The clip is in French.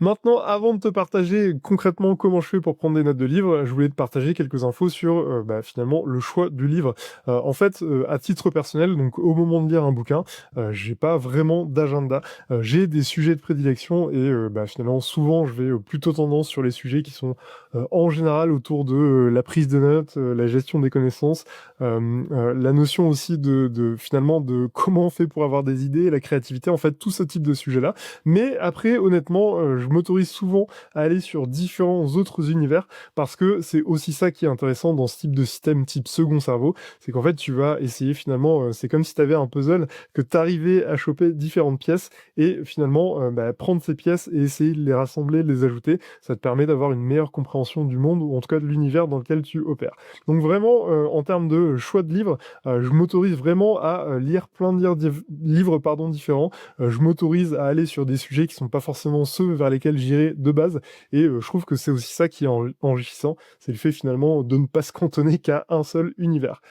Maintenant, avant de te partager concrètement comment je fais pour prendre des notes de livres, je voulais te partager quelques infos sur, finalement le choix du livre. En fait, à titre personnel, donc au moment de lire un bouquin, j'ai pas vraiment d'agenda. J'ai des sujets de prédilection et finalement souvent je vais, plutôt tendance sur les sujets qui sont, en général autour de, la prise de notes, la gestion des connaissances, la notion aussi de finalement de comment on fait pour avoir des idées, la créativité, en fait tout ce type de sujets-là. Mais après, honnêtement, je m'autorise souvent à aller sur différents autres univers parce que c'est aussi ça qui est intéressant dans ce type de système type second cerveau. C'est qu'en fait, tu vas essayer finalement, c'est comme si tu avais un puzzle, que tu arrivais à choper différentes pièces et finalement, prendre ces pièces et essayer de les rassembler, de les ajouter. Ça te permet d'avoir une meilleure compréhension du monde ou en tout cas de l'univers dans lequel tu opères. Donc vraiment, en termes de choix de livres, je m'autorise vraiment à, lire plein de livres pardon, différents. Je m'autorise à aller sur des sujets qui sont pas forcément ceux vers lesquels j'irais de base et je trouve que c'est aussi ça qui est enrichissant, c'est le fait finalement de ne pas se cantonner qu'à un seul univers.